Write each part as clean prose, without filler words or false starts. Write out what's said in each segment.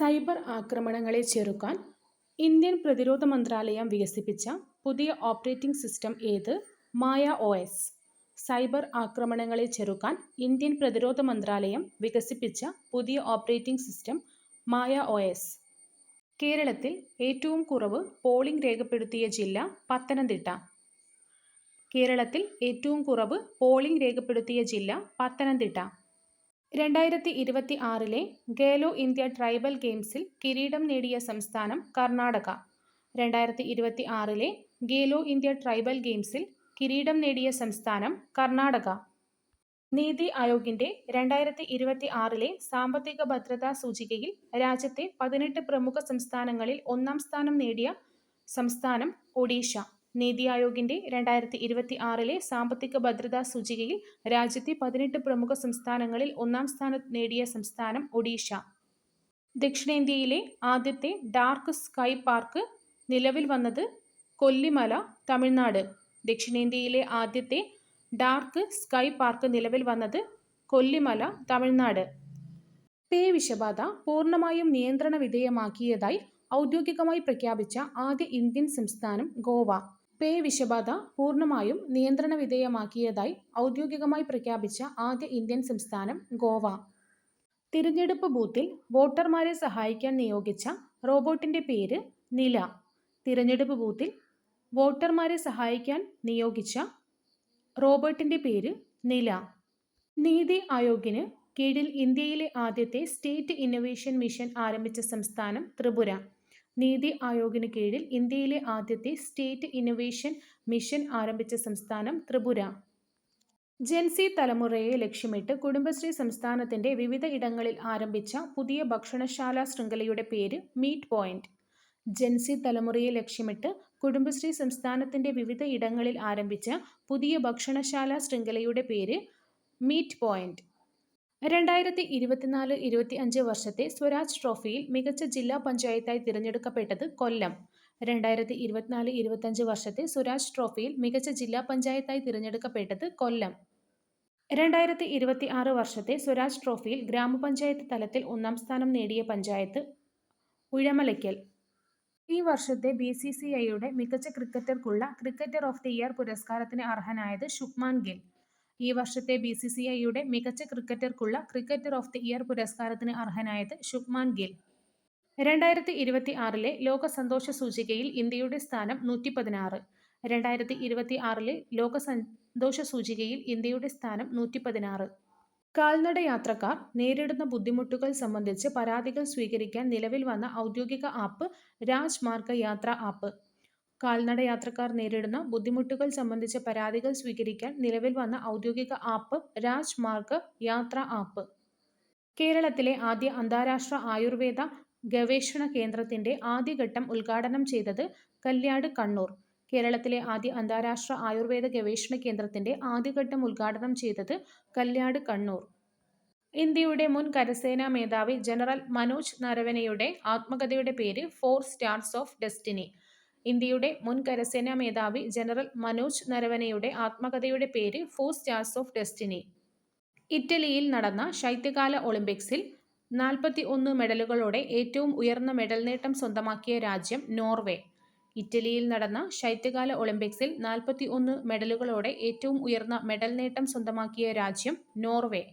Cyber ആക്രമണങ്ങളെ ചെറുക്കാൻ Indian പ്രതിരോധ മന്ത്രാലയം വികസിപ്പിച്ച പുതിയ ഓപ്പറേറ്റിംഗ് സിസ്റ്റം ഏത്? മായ ഒഎസ്. സൈബർ ആക്രമണങ്ങളെ ചെറുക്കാൻ ഇന്ത്യൻ പ്രതിരോധ മന്ത്രാലയം വികസിപ്പിച്ച പുതിയ ഓപ്പറേറ്റിംഗ് സിസ്റ്റം മായ ഒഎസ്. കേരളത്തിൽ ഏറ്റവും കുറവ് പോളിംഗ് രേഖപ്പെടുത്തിയ ജില്ല പത്തനംതിട്ട. കേരളത്തിൽ ഏറ്റവും കുറവ് പോളിംഗ് രേഖപ്പെടുത്തിയ ജില്ല പത്തനംതിട്ട. 2026 ഖേലോ ഇന്ത്യ ട്രൈബൽ ഗെയിംസിൽ കിരീടം നേടിയ സംസ്ഥാനം കർണാടക. 2026 ഖേലോ ഇന്ത്യ ട്രൈബൽ ഗെയിംസിൽ കിരീടം നേടിയ സംസ്ഥാനം കർണാടക. നീതി ആയോഗിന്റെ 2026 സാമ്പത്തിക ഭദ്രതാ സൂചികയിൽ രാജ്യത്തെ 18 പ്രമുഖ സംസ്ഥാനങ്ങളിൽ ഒന്നാം സ്ഥാനം നേടിയ സംസ്ഥാനം ഒഡീഷ. നീതി ആയോഗിന്റെ 2026 സാമ്പത്തിക ഭദ്രതാ സൂചികയിൽ രാജ്യത്തെ 18 പ്രമുഖ സംസ്ഥാനങ്ങളിൽ ഒന്നാം സ്ഥാനം നേടിയ സംസ്ഥാനം ഒഡീഷ. ദക്ഷിണേന്ത്യയിലെ ആദ്യത്തെ ഡാർക്ക് സ്കൈ പാർക്ക് നിലവിൽ വന്നത് കൊല്ലിമല, തമിഴ്നാട്. ദക്ഷിണേന്ത്യയിലെ ആദ്യത്തെ ഡാർക്ക് സ്കൈ പാർക്ക് നിലവിൽ വന്നത് കൊല്ലിമല, തമിഴ്നാട്. പേ വിഷബാധ പൂർണ്ണമായും നിയന്ത്രണ വിധേയമാക്കിയതായി ഔദ്യോഗികമായി പ്രഖ്യാപിച്ച ആദ്യ ഇന്ത്യൻ സംസ്ഥാനം ഗോവ. പേ വിഷബാധ പൂർണ്ണമായും നിയന്ത്രണ വിധേയമാക്കിയതായി ഔദ്യോഗികമായി പ്രഖ്യാപിച്ച ആദ്യ ഇന്ത്യൻ സംസ്ഥാനം ഗോവ. തിരഞ്ഞെടുപ്പ് ബൂത്തിൽ വോട്ടർമാരെ സഹായിക്കാൻ നിയോഗിച്ച റോബോട്ടിന്റെ പേര് നില. തിരഞ്ഞെടുപ്പ് ബൂത്തിൽ വോട്ടർമാരെ സഹായിക്കാൻ നിയോഗിച്ച റോബോട്ടിന്റെ പേര് നില. നീതി ആയോഗിന് കീഴിൽ ഇന്ത്യയിലെ ആദ്യത്തെ സ്റ്റേറ്റ് ഇന്നൊവേഷൻ മിഷൻ ആരംഭിച്ച സംസ്ഥാനം ത്രിപുര. നീതി ആയോഗിന് കീഴിൽ ഇന്ത്യയിലെ ആദ്യത്തെ സ്റ്റേറ്റ് ഇന്നൊവേഷൻ മിഷൻ ആരംഭിച്ച സംസ്ഥാനം ത്രിപുര. ജെൻസി തലമുറയെ ലക്ഷ്യമിട്ട് കുടുംബശ്രീ സംസ്ഥാനത്തിന്റെ വിവിധ ഇടങ്ങളിൽ ആരംഭിച്ച പുതിയ ഭക്ഷണശാല ശൃംഖലയുടെ പേര് മീറ്റ് പോയിന്റ്. ജെൻസി തലമുറയെ ലക്ഷ്യമിട്ട് കുടുംബശ്രീ സംസ്ഥാനത്തിന്റെ വിവിധ ഇടങ്ങളിൽ ആരംഭിച്ച പുതിയ ഭക്ഷണശാല ശൃംഖലയുടെ പേര് മീറ്റ് പോയിന്റ്. 2024-25 വർഷത്തെ സ്വരാജ് ട്രോഫിയിൽ മികച്ച ജില്ലാ പഞ്ചായത്തായി തിരഞ്ഞെടുക്കപ്പെട്ടത് കൊല്ലം. 2024-25 വർഷത്തെ സ്വരാജ് ട്രോഫിയിൽ മികച്ച ജില്ലാ പഞ്ചായത്തായി തിരഞ്ഞെടുക്കപ്പെട്ടത് കൊല്ലം. 2026 വർഷത്തെ സ്വരാജ് ട്രോഫിയിൽ ഗ്രാമപഞ്ചായത്ത് തലത്തിൽ ഒന്നാം സ്ഥാനം നേടിയ പഞ്ചായത്ത് ഉഴമലയ്ക്കൽ. ഈ വർഷത്തെ BCCIയുടെ മികച്ച ക്രിക്കറ്റർക്കുള്ള ക്രിക്കറ്റർ ഓഫ് ദി ഇയർ പുരസ്കാരത്തിന് അർഹനായത് ശുഭ്മാൻ ഗിൽ. ഈ വർഷത്തെ BCCIയുടെ മികച്ച ക്രിക്കറ്റർക്കുള്ള ക്രിക്കറ്റർ ഓഫ് ദി ഇയർ പുരസ്കാരത്തിന് അർഹനായത് ശുഭ്മാൻ ഗിൽ. 2026 ലോക സന്തോഷ സൂചികയിൽ ഇന്ത്യയുടെ സ്ഥാനം 116. 2026 ലോക സന്തോഷ സൂചികയിൽ ഇന്ത്യയുടെ സ്ഥാനം 116. കാൽനട യാത്രക്കാർ നേരിടുന്ന ബുദ്ധിമുട്ടുകൾ സംബന്ധിച്ച് പരാതികൾ സ്വീകരിക്കാൻ നിലവിൽ വന്ന ഔദ്യോഗിക ആപ്പ് രാജ്മാർഗ് യാത്ര ആപ്പ്. കാൽനട യാത്രക്കാർ നേരിടുന്ന ബുദ്ധിമുട്ടുകൾ സംബന്ധിച്ച പരാതികൾ സ്വീകരിക്കാൻ നിലവിൽ വന്ന ഔദ്യോഗിക ആപ്പ് രാജ്മാർഗ് യാത്ര ആപ്പ്. കേരളത്തിലെ ആദ്യ അന്താരാഷ്ട്ര ആയുർവേദ ഗവേഷണ കേന്ദ്രത്തിന്റെ ആദ്യഘട്ടം ഉദ്ഘാടനം ചെയ്തത് കല്യാട് കണ്ണൂർ. കേരളത്തിലെ ആദ്യ അന്താരാഷ്ട്ര ആയുർവേദ ഗവേഷണ കേന്ദ്രത്തിന്റെ ആദ്യഘട്ടം ഉദ്ഘാടനം ചെയ്തത് കല്യാട് കണ്ണൂർ. ഇന്ത്യയുടെ മുൻ കരസേനാ മേധാവി ജനറൽ മനോജ് നരവനെയുടെ ആത്മകഥയുടെ പേര് 4 സ്റ്റാർസ് ഓഫ് ഡെസ്റ്റിനി. ഇന്ത്യയുടെ മുൻ കരസേനാ മേധാവി ജനറൽ മനോജ് നരവനെയുടെ ആത്മകഥയുടെ പേര് 4 സ്റ്റാർസ് ഓഫ് ഡെസ്റ്റിനി. ഇറ്റലിയിൽ നടന്ന ശൈത്യകാല ഒളിമ്പിക്സിൽ 41 മെഡലുകളോടെ ഏറ്റവും ഉയർന്ന മെഡൽ നേട്ടം സ്വന്തമാക്കിയ രാജ്യം നോർവേ. ഇറ്റലിയിൽ നടന്ന ശൈത്യകാല ഒളിമ്പിക്സിൽ 41 മെഡലുകളോടെ ഏറ്റവും ഉയർന്ന മെഡൽ നേട്ടം സ്വന്തമാക്കിയ രാജ്യം നോർവേ.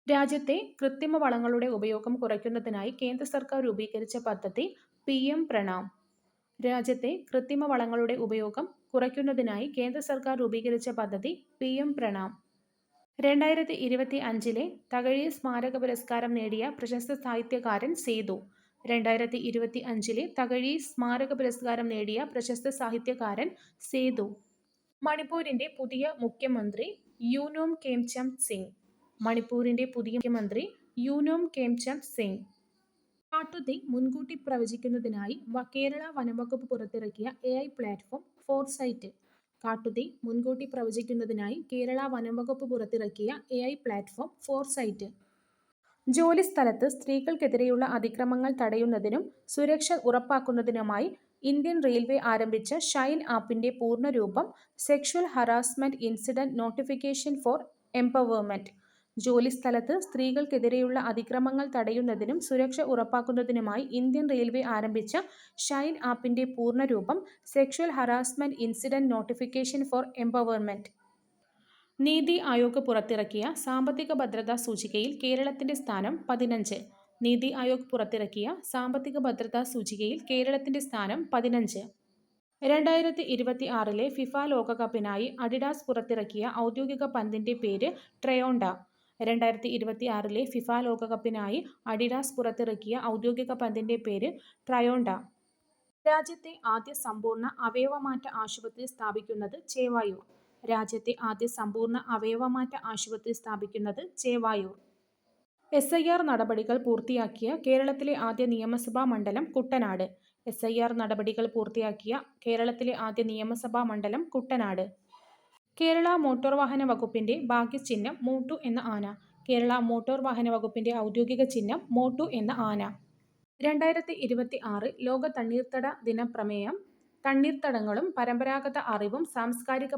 രാജ്യത്തെ കൃത്രിമ വളങ്ങളുടെ ഉപയോഗം കുറയ്ക്കുന്നതിനായി കേന്ദ്ര സർക്കാർ രൂപീകരിച്ച പദ്ധതി PM പ്രണാം. രാജ്യത്തെ കൃത്രിമ വളങ്ങളുടെ ഉപയോഗം കുറയ്ക്കുന്നതിനായി കേന്ദ്ര സർക്കാർ രൂപീകരിച്ച പദ്ധതി PM പ്രണാം. 2025 തകഴി സ്മാരക പുരസ്കാരം നേടിയ പ്രശസ്ത സാഹിത്യകാരൻ സേതു. 2025 തകഴി സ്മാരക പുരസ്കാരം നേടിയ പ്രശസ്ത സാഹിത്യകാരൻ സേതു. മണിപ്പൂരിന്റെ പുതിയ മുഖ്യമന്ത്രി യൂനോം കേംചം സിംഗ്. മണിപ്പൂരിന്റെ പുതിയ മുഖ്യമന്ത്രി യൂനോം കേംചം സിംഗ്. കാട്ടുതീ മുൻകൂട്ടി പ്രവചിക്കുന്നതിനായി കേരള വനംവകുപ്പ് പുറത്തിറക്കിയ AI പ്ലാറ്റ്ഫോം ഫോർസൈറ്റ്. കാട്ടുതീ മുൻകൂട്ടി പ്രവചിക്കുന്നതിനായി കേരള വനംവകുപ്പ് പുറത്തിറക്കിയ AI പ്ലാറ്റ്ഫോം ഫോർസൈറ്റ്. ജോലിസ്ഥലത്ത് സ്ത്രീകൾക്കെതിരെയുള്ള അതിക്രമങ്ങൾ തടയുന്നതിനും സുരക്ഷ ഉറപ്പാക്കുന്നതിനുമായി ഇന്ത്യൻ റെയിൽവേ ആരംഭിച്ച ഷൈൻ ആപ്പിന്റെ പൂർണ്ണരൂപം sexual harassment incident notification for empowerment. ജോലിസ്ഥലത്ത് സ്ത്രീകൾക്കെതിരെയുള്ള അതിക്രമങ്ങൾ തടയുന്നതിനും സുരക്ഷ ഉറപ്പാക്കുന്നതിനുമായി ഇന്ത്യൻ റെയിൽവേ ആരംഭിച്ച ഷൈൻ ആപ്പിന്റെ പൂർണ്ണരൂപം sexual harassment incident notification for empowerment. NITI Aayog പുറത്തിറക്കിയ സാമ്പത്തിക ഭദ്രതാ സൂചികയിൽ കേരളത്തിന്റെ സ്ഥാനം 15. നീതി ആയോഗ് പുറത്തിറക്കിയ സാമ്പത്തിക ഭദ്രതാ സൂചികയിൽ കേരളത്തിന്റെ സ്ഥാനം 15. 2026 ഫിഫ ലോകകപ്പിനായി അഡിഡാസ് പുറത്തിറക്കിയ ഔദ്യോഗിക പന്തിന്റെ പേര് ട്രയോണ്ട. 2026 ഫിഫ ലോകകപ്പിനായി അഡിഡാസ് പുറത്തിറക്കിയ ഔദ്യോഗിക പന്തിന്റെ പേര് ട്രയോണ്ട. രാജ്യത്തെ ആദ്യ സമ്പൂർണ്ണ അവയവമാറ്റ ആശുപത്രി സ്ഥാപിക്കുന്നത് ചേവായൂർ. രാജ്യത്തെ ആദ്യ സമ്പൂർണ്ണ അവയവമാറ്റ ആശുപത്രി സ്ഥാപിക്കുന്നത് ചേവായൂർ. SIR നടപടികൾ പൂർത്തിയാക്കിയ കേരളത്തിലെ ആദ്യ നിയമസഭാ മണ്ഡലം കുട്ടനാട്. SIR നടപടികൾ പൂർത്തിയാക്കിയ കേരളത്തിലെ ആദ്യ നിയമസഭാ മണ്ഡലം കുട്ടനാട്. കേരള മോട്ടോർ വാഹന വകുപ്പിന്റെ ഭാഗ്യചിഹ്നം മോട്ടു എന്ന ആന. കേരള മോട്ടോർ വാഹന വകുപ്പിന്റെ ഔദ്യോഗിക ചിഹ്നം മോട്ടു എന്ന ആന. 2026 ലോക തണ്ണീർത്തട ദിനപ്രമേയം തണ്ണീർത്തടങ്ങളും പരമ്പരാഗത അറിവും സാംസ്കാരിക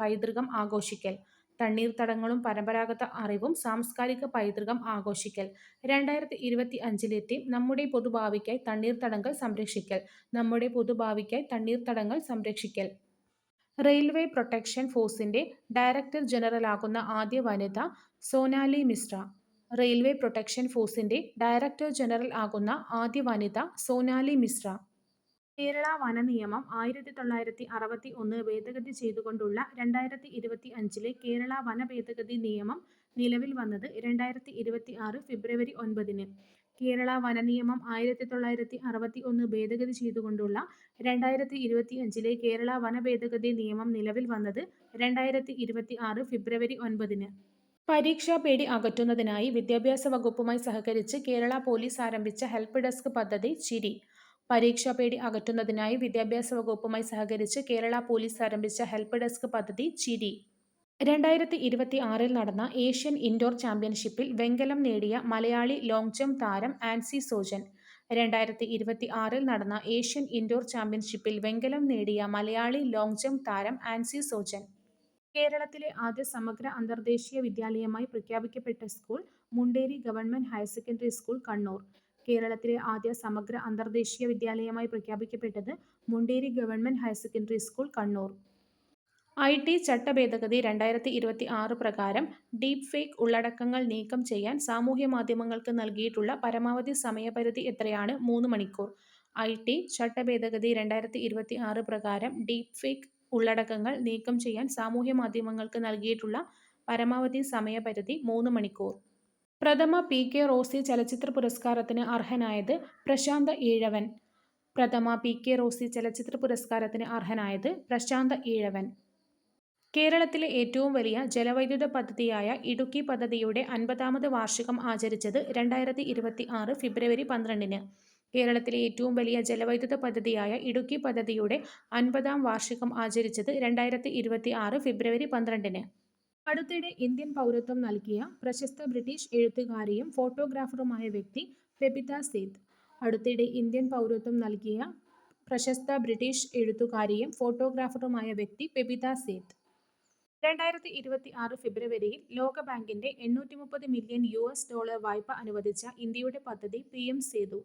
പൈതൃകം ആഘോഷിക്കൽ. തണ്ണീർത്തടങ്ങളും പരമ്പരാഗത അറിവും സാംസ്കാരിക പൈതൃകം ആഘോഷിക്കൽ. 2025 തീം നമ്മുടെ പൊതുഭാവിക്കായി തണ്ണീർത്തടങ്ങൾ സംരക്ഷിക്കൽ. നമ്മുടെ പൊതുഭാവിക്കായി തണ്ണീർത്തടങ്ങൾ സംരക്ഷിക്കൽ. റെയിൽവേ പ്രൊട്ടക്ഷൻ ഫോഴ്സിന്റെ ഡയറക്ടർ ജനറലാകുന്ന ആദ്യ വനിത സോനാലി മിശ്ര. റെയിൽവേ പ്രൊട്ടക്ഷൻ ഫോഴ്സിന്റെ ഡയറക്ടർ ജനറൽ ആകുന്ന ആദ്യ വനിത സോനാലി മിശ്ര. കേരള വന നിയമം 1961 ഭേദഗതി ചെയ്തുകൊണ്ടുള്ള 2025 കേരള വന ഭേദഗതി നിയമം നിലവിൽ വന്നത് 2026 ഫെബ്രുവരി 9. കേരള വന നിയമം 1961 ഭേദഗതി ചെയ്തുകൊണ്ടുള്ള 2025 കേരള വന ഭേദഗതി നിയമം നിലവിൽ വന്നത് 2026 ഫെബ്രുവരി 9. പരീക്ഷാ പേടി അകറ്റുന്നതിനായി വിദ്യാഭ്യാസ വകുപ്പുമായി സഹകരിച്ച് കേരള പോലീസ് ആരംഭിച്ച ഹെൽപ്പ് ഡെസ്ക് പദ്ധതി ചിരി. പരീക്ഷാ പേടി അകറ്റുന്നതിനായി വിദ്യാഭ്യാസ വകുപ്പുമായി സഹകരിച്ച് കേരള പോലീസ് ആരംഭിച്ച ഹെൽപ്പ് ഡെസ്ക് പദ്ധതി ചിരി. 2026 നടന്ന ഏഷ്യൻ ഇൻഡോർ ചാമ്പ്യൻഷിപ്പിൽ വെങ്കലം നേടിയ മലയാളി ലോങ് ജംപ് താരം ആൻസി സോജൻ. 2026 നടന്ന ഏഷ്യൻ ഇൻഡോർ ചാമ്പ്യൻഷിപ്പിൽ വെങ്കലം നേടിയ മലയാളി ലോങ് ജംപ് താരം ആൻസി സോജൻ. കേരളത്തിലെ ആദ്യ സമഗ്ര അന്തർദേശീയ വിദ്യാലയമായി പ്രഖ്യാപിക്കപ്പെട്ട school Munderi government higher secondary school Kannur. കേരളത്തിലെ ആദ്യ സമഗ്ര അന്തർദേശീയ വിദ്യാലയമായി പ്രഖ്യാപിക്കപ്പെട്ടത് Munderi government higher secondary school Kannur. IT ചട്ടഭേദഗതി 2026 പ്രകാരം ഡീപ് ഫേക്ക് ഉള്ളടക്കങ്ങൾ നീക്കം ചെയ്യാൻ സാമൂഹ്യമാധ്യമങ്ങൾക്ക് നൽകിയിട്ടുള്ള പരമാവധി സമയപരിധി എത്രയാണ്? 3 മണിക്കൂർ. IT ചട്ടഭേദഗതി 2026 പ്രകാരം ഡീപ് ഫേക്ക് ഉള്ളടക്കങ്ങൾ നീക്കം ചെയ്യാൻ സാമൂഹ്യമാധ്യമങ്ങൾക്ക് നൽകിയിട്ടുള്ള പരമാവധി സമയപരിധി 3 മണിക്കൂർ. പ്രഥമ PK റോസി ചലച്ചിത്ര പുരസ്കാരത്തിന് അർഹനായത് പ്രശാന്ത ഈഴവൻ. പ്രഥമ PK റോസി ചലച്ചിത്ര പുരസ്കാരത്തിന് അർഹനായത് പ്രശാന്ത ഈഴവൻ. കേരളത്തിലെ ഏറ്റവും വലിയ ജലവൈദ്യുത പദ്ധതിയായ ഇടുക്കി പദ്ധതിയുടെ 50ാമത് വാർഷികം ആചരിച്ചത് 2026 ഫെബ്രുവരി 12. കേരളത്തിലെ ഏറ്റവും വലിയ ജലവൈദ്യുത പദ്ധതിയായ ഇടുക്കി പദ്ധതിയുടെ 50ാം വാർഷികം ആചരിച്ചത് 2026 ഫെബ്രുവരി 12. അടുത്തിടെ ഇന്ത്യൻ പൗരത്വം നൽകിയ പ്രശസ്ത ബ്രിട്ടീഷ് എഴുത്തുകാരിയും ഫോട്ടോഗ്രാഫറുമായ വ്യക്തി ബബിത സേത്ത്. അടുത്തിടെ ഇന്ത്യൻ പൗരത്വം നൽകിയ പ്രശസ്ത ബ്രിട്ടീഷ് എഴുത്തുകാരിയും ഫോട്ടോഗ്രാഫറുമായ വ്യക്തി ബബിത സേത്ത്. 2026 ഫെബ്രുവരിയിൽ ലോകബാങ്കിന്റെ $830 മില്യൺ വായ്പ അനുവദിച്ച ഇന്ത്യയുടെ പദ്ധതി PM സേതു.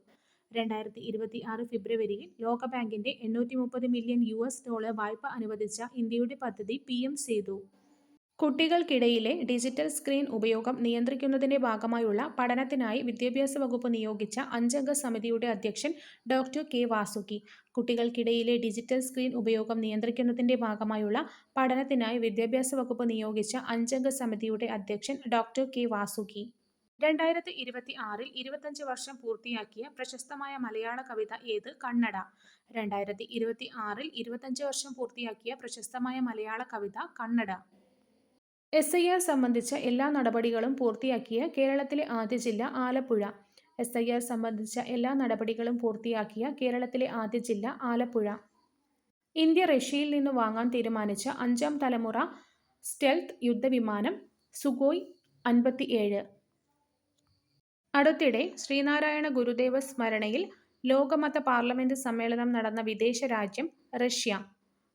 2026 ഫെബ്രുവരിയിൽ ലോകബാങ്കിന്റെ $830 മില്യൺ വായ്പ അനുവദിച്ച ഇന്ത്യയുടെ പദ്ധതി PM സേതു. കുട്ടികൾക്കിടയിലെ ഡിജിറ്റൽ സ്ക്രീൻ ഉപയോഗം നിയന്ത്രിക്കുന്നതിന്റെ ഭാഗമായുള്ള പഠനത്തിനായി വിദ്യാഭ്യാസ വകുപ്പ് നിയോഗിച്ച 5-അംഗ സമിതിയുടെ അധ്യക്ഷൻ ഡോക്ടർ കെ വാസുകി. കുട്ടികൾക്കിടയിലെ ഡിജിറ്റൽ സ്ക്രീൻ ഉപയോഗം നിയന്ത്രിക്കുന്നതിന്റെ ഭാഗമായുള്ള പഠനത്തിനായി വിദ്യാഭ്യാസ വകുപ്പ് നിയോഗിച്ച 5-അംഗ സമിതിയുടെ അധ്യക്ഷൻ ഡോക്ടർ കെ വാസുകി. 2026 25 വർഷം പൂർത്തിയാക്കിയ പ്രശസ്തമായ മലയാള കവിത ഏത്? കണ്ണട. 2026 25 വർഷം പൂർത്തിയാക്കിയ പ്രശസ്തമായ മലയാള കവിത കണ്ണട. SIR സംബന്ധിച്ച എല്ലാ നടപടികളും പൂർത്തിയാക്കിയ കേരളത്തിലെ ആദ്യ ജില്ല ആലപ്പുഴ. SIR സംബന്ധിച്ച എല്ലാ നടപടികളും പൂർത്തിയാക്കിയ കേരളത്തിലെ ആദ്യ ജില്ല ആലപ്പുഴ. ഇന്ത്യ റഷ്യയിൽ നിന്ന് വാങ്ങാൻ തീരുമാനിച്ച 5ാം തലമുറ സ്റ്റെൽത്ത് യുദ്ധവിമാനം സുഖോയ് 57. അടുത്തിടെ ശ്രീനാരായണ ഗുരുദേവ സ്മരണയിൽ ലോകമത പാർലമെന്റ് സമ്മേളനം നടന്ന വിദേശ രാജ്യം റഷ്യ.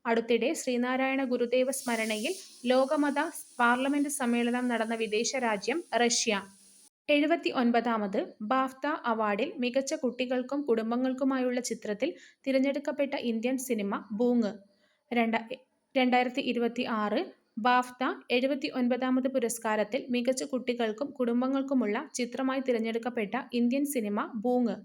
അടുത്തിടെ ശ്രീനാരായണ ഗുരുദേവ സ്മരണയിൽ ലോകമത പാർലമെന്റ് സമ്മേളനം നടന്ന വിദേശ രാജ്യം റഷ്യ. 79ാമത് ബാഫ്ത അവാർഡിൽ മികച്ച കുട്ടികൾക്കും കുടുംബങ്ങൾക്കുമായുള്ള ചിത്രത്തിൽ തിരഞ്ഞെടുക്കപ്പെട്ട ഇന്ത്യൻ സിനിമ ബൂങ്. 2026 ബാഫ്ത 79ാമത് പുരസ്കാരത്തിൽ മികച്ച കുട്ടികൾക്കും കുടുംബങ്ങൾക്കുമുള്ള ചിത്രമായി തിരഞ്ഞെടുക്കപ്പെട്ട ഇന്ത്യൻ സിനിമ ബൂങ്.